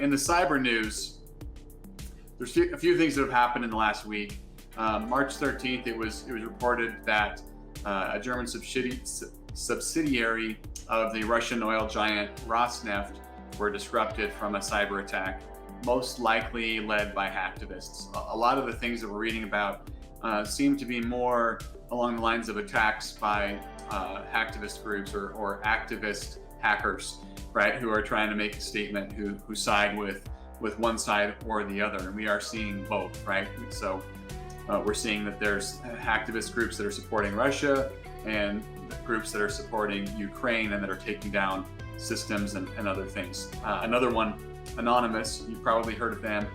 in the cyber news, there's a few things that have happened in the last week. March 13th, it was reported that a German subsidiary of the Russian oil giant Rosneft were disrupted from a cyber attack, most likely led by hacktivists. A lot of the things that we're reading about seem to be more along the lines of attacks by hacktivist groups or activist hackers, right, who are trying to make a statement, who side with one side or the other. And we are seeing both, right? So we're seeing that there's hacktivist groups that are supporting Russia and groups that are supporting Ukraine and that are taking down systems and other things. Another one, Anonymous, you've probably heard of them,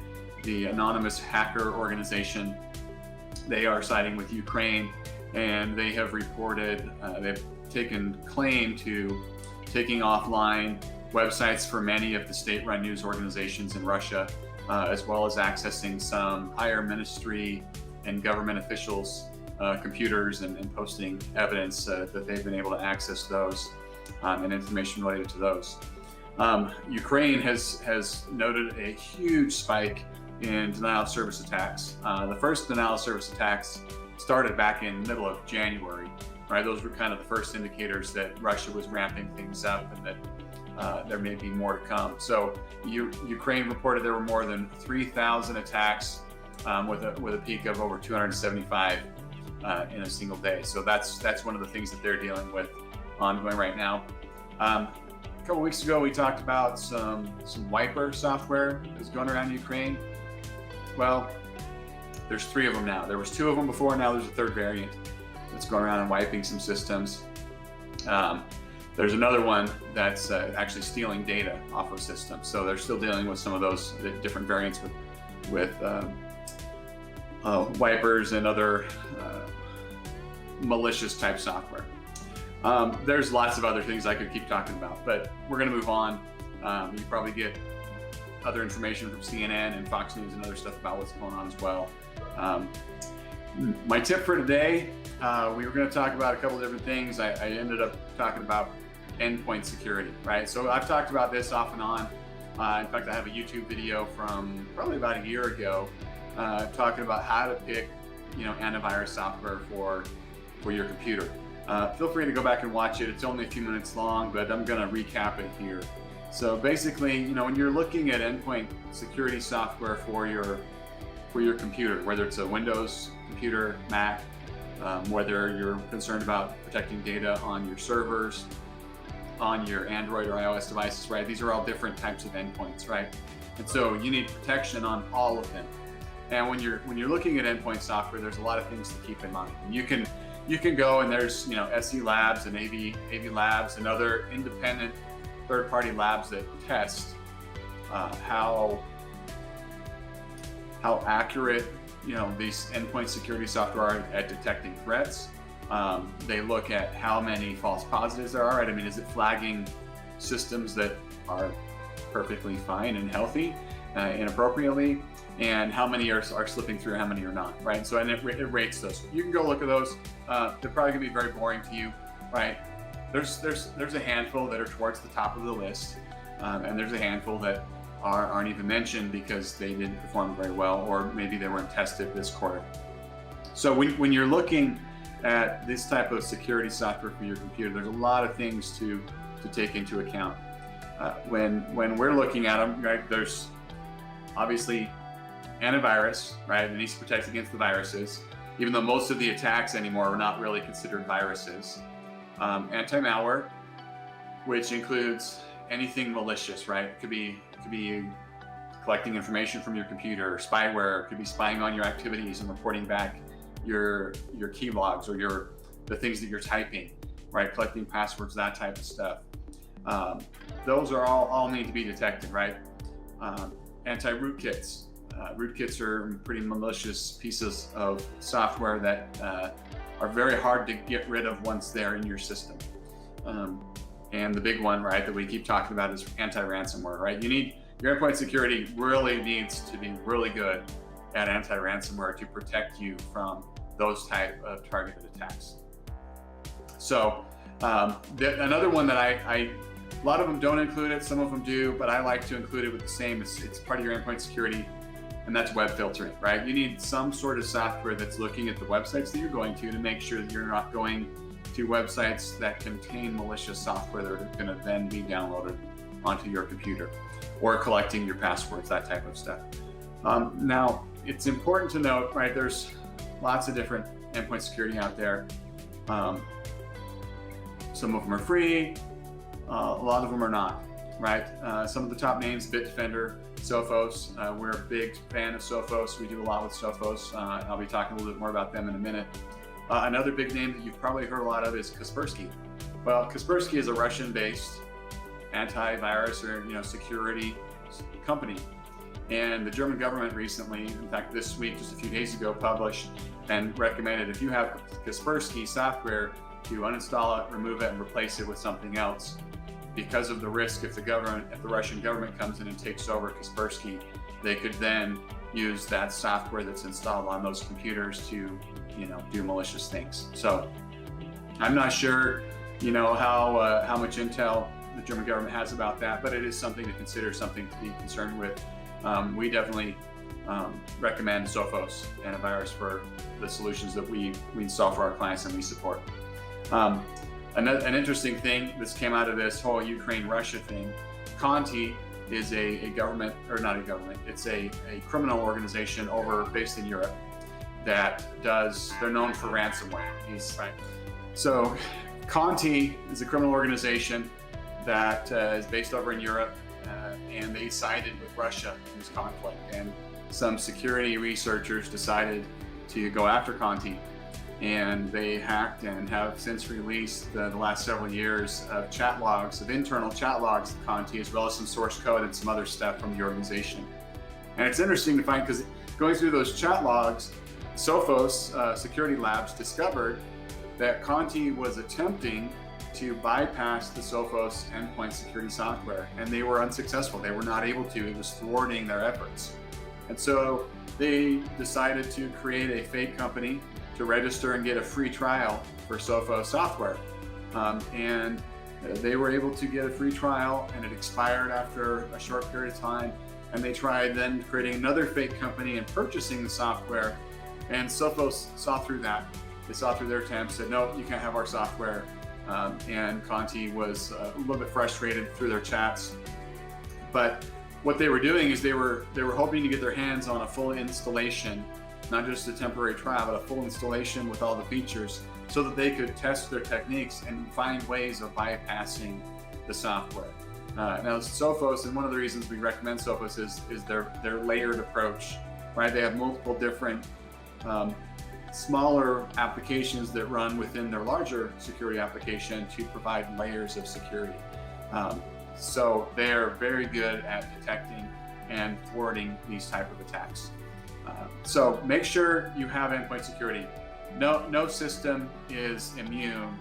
the Anonymous hacker organization. They are siding with Ukraine, and they have reported, they've taken claim to taking offline websites for many of the state-run news organizations in Russia, as well as accessing some higher ministry and government officials' computers and posting evidence that they've been able to access those and information related to those. Ukraine has noted a huge spike in denial of service attacks. The first denial of service attacks started back in the middle of January, right? Those were kind of the first indicators that Russia was ramping things up and that there may be more to come. So Ukraine reported there were more than 3,000 attacks with a peak of over 275 in a single day. So that's one of the things that they're dealing with ongoing right now. A couple weeks ago, we talked about some wiper software that's going around Ukraine. Well, there's 3 of them now. There was 2 of them before, now there's a 3rd variant that's going around and wiping some systems. There's another one that's actually stealing data off of systems. So they're still dealing with some of those different variants with wipers and other malicious type software. There's lots of other things I could keep talking about, but we're going to move on. You probably get other information from CNN and Fox News and other stuff about what's going on as well. My tip for today, we were going to talk about a couple different things. I ended up talking about endpoint security, right? So I've talked about this off and on. In fact, I have a YouTube video from probably about a year ago talking about how to pick, antivirus software for your computer. Feel free to go back and watch it. It's only a few minutes long, but I'm going to recap it here. So basically, when you're looking at endpoint security software for your computer, whether it's a Windows computer, Mac, whether you're concerned about protecting data on your servers, on your Android or iOS devices, right? These are all different types of endpoints, right? And so you need protection on all of them. And when you're looking at endpoint software, there's a lot of things to keep in mind. And you can go and there's SE Labs and AV Labs and other independent third-party labs that test how accurate these endpoint security software are at detecting threats. They look at how many false positives there are, right? I mean, is it flagging systems that are perfectly fine and healthy inappropriately, and how many are slipping through, how many are not, right? So, and it rates those. You can go look at those. They're probably gonna be very boring to you, right? There's a handful that are towards the top of the list, and there's a handful that aren't even mentioned because they didn't perform very well, or maybe they weren't tested this quarter. So when you're looking at this type of security software for your computer, there's a lot of things to take into account. When we're looking at them, right, there's obviously antivirus, right? It needs to protect against the viruses, even though most of the attacks anymore are not really considered viruses. Anti-malware, which includes anything malicious, right? It could be collecting information from your computer. Spyware could be spying on your activities and reporting back your key logs or the things that you're typing, right? Collecting passwords, that type of stuff. Those are all need to be detected, right? Anti-rootkits. Rootkits are pretty malicious pieces of software that are very hard to get rid of once they're in your system. And the big one, right, that we keep talking about is anti-ransomware, right? Your endpoint security really needs to be really good at anti-ransomware to protect you from those type of targeted attacks. So another one that I A lot of them don't include it, some of them do, but I like to include it with the same. It's part of your endpoint security, and that's web filtering, right? You need some sort of software that's looking at the websites that you're going to make sure that you're not going to websites that contain malicious software that are going to then be downloaded onto your computer, or collecting your passwords, that type of stuff. Now, it's important to note, right, there's lots of different endpoint security out there. Some of them are free, a lot of them are not, right? Some of the top names, Bitdefender, Sophos. We're a big fan of Sophos. We do a lot with Sophos. I'll be talking a little bit more about them in a minute. Another big name that you've probably heard a lot of is Kaspersky. Well, Kaspersky is a Russian-based antivirus or security company, and the German government recently, in fact this week, just a few days ago, published and recommended if you have Kaspersky software to uninstall it, remove it, and replace it with something else, because of the risk if the Russian government comes in and takes over Kaspersky, they could then use that software that's installed on those computers to do malicious things. So I'm not sure how much intel the German government has about that, but it is something to consider, something to be concerned with. We definitely recommend Sophos antivirus for the solutions that we install for our clients and we support. An interesting thing that's came out of this whole Ukraine-Russia thing, Conti is a government, or not a government, it's a criminal organization based in Europe that they're known for ransomware. Right. So Conti is a criminal organization that is based over in Europe, and they sided with Russia in this conflict. And some security researchers decided to go after Conti, and they hacked and have since released the last several years of internal chat logs of Conti, as well as some source code and some other stuff from the organization. And it's interesting to find, because going through those chat logs, Sophos Security Labs discovered that Conti was attempting to bypass the Sophos endpoint security software, and they were unsuccessful. They were not able to. It was thwarting their efforts. And so they decided to create a fake company to register and get a free trial for Sophos software. And they were able to get a free trial, and it expired after a short period of time. And they tried then creating another fake company and purchasing the software. And Sophos saw through that. They saw through their attempts, said, no, you can't have our software. And Conti was a little bit frustrated through their chats. But what they were doing is they were hoping to get their hands on a full installation, not just a temporary trial, but a full installation with all the features, so that they could test their techniques and find ways of bypassing the software. Now Sophos, and one of the reasons we recommend Sophos is their layered approach, right? They have multiple different smaller applications that run within their larger security application to provide layers of security. So they're very good at detecting and thwarting these type of attacks. So make sure you have endpoint security. No system is immune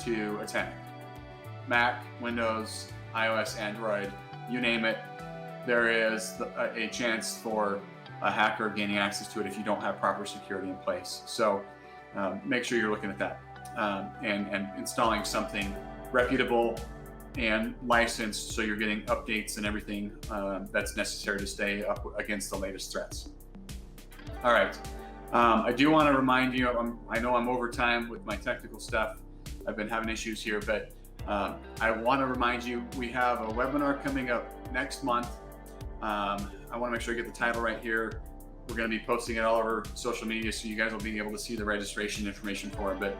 to attack. Mac, Windows, iOS, Android, you name it, there is a chance for a hacker gaining access to it if you don't have proper security in place. So make sure you're looking at that and installing something reputable and licensed, so you're getting updates and everything that's necessary to stay up against the latest threats. All right, I do want to remind you, I know I'm over time with my technical stuff. I've been having issues here, but I want to remind you, we have a webinar coming up next month. I want to make sure I get the title right here. We're going to be posting it all over social media, so you guys will be able to see the registration information for it. But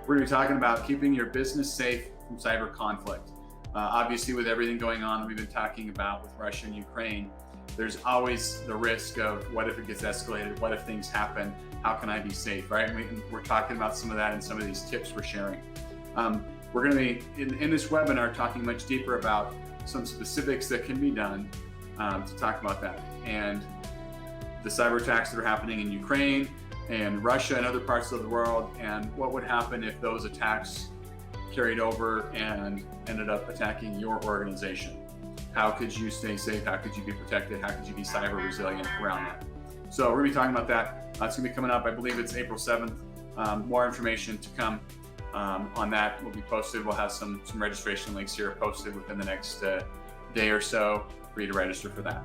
we're going to be talking about keeping your business safe from cyber conflict. Obviously, with everything going on that we've been talking about with Russia and Ukraine, there's always the risk of what if it gets escalated? What if things happen? How can I be safe, right? And we're talking about some of that and some of these tips we're sharing. We're going to be, in this webinar, talking much deeper about some specifics that can be done to talk about that, and the cyber attacks that are happening in Ukraine and Russia and other parts of the world, and what would happen if those attacks carried over and ended up attacking your organization. How could you stay safe? How could you be protected? How could you be cyber resilient around that? So we're going to be talking about that. It's going to be coming up, I believe it's April 7th. More information to come. on that will be posted. We'll have some registration links here posted within the next day or so for you to register for that.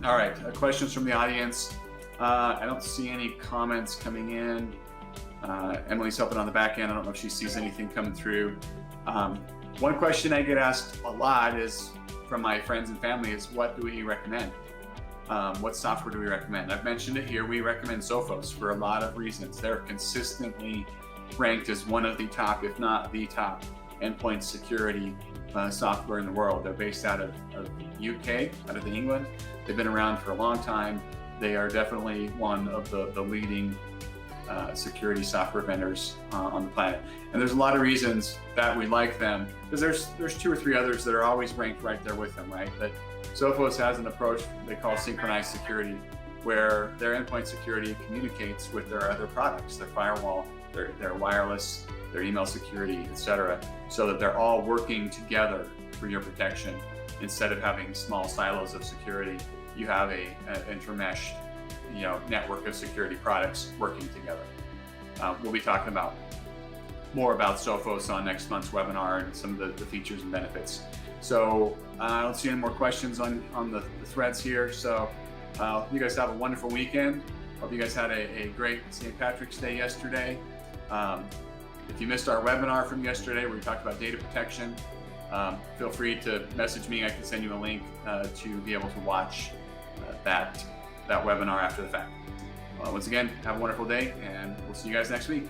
All right, questions from the audience. I don't see any comments coming in. Emily's helping on the back end. I don't know if she sees anything coming through. One question I get asked a lot is from my friends and family is, what do we recommend? What software do we recommend? I've mentioned it here. We recommend Sophos for a lot of reasons. They're consistently ranked as one of the top, if not the top, endpoint security software in the world. They're based out of UK, out of England. They've been around for a long time. They are definitely one of the leading security software vendors on the planet. And there's a lot of reasons that we like them, because there's 2 or 3 others that are always ranked right there with them, right? But Sophos has an approach they call synchronized security, where their endpoint security communicates with their other products, their firewall, their wireless, their email security, etc., so that they're all working together for your protection. Instead of having small silos of security, you have an intermeshed, network of security products working together. We'll be talking more about Sophos on next month's webinar and some of the features and benefits. So I don't see any more questions on the threads here. So you guys have a wonderful weekend. Hope you guys had a great St. Patrick's Day yesterday. If you missed our webinar from yesterday where we talked about data protection, feel free to message me. I can send you a link to be able to watch that webinar after the fact. Once again, have a wonderful day, and we'll see you guys next week.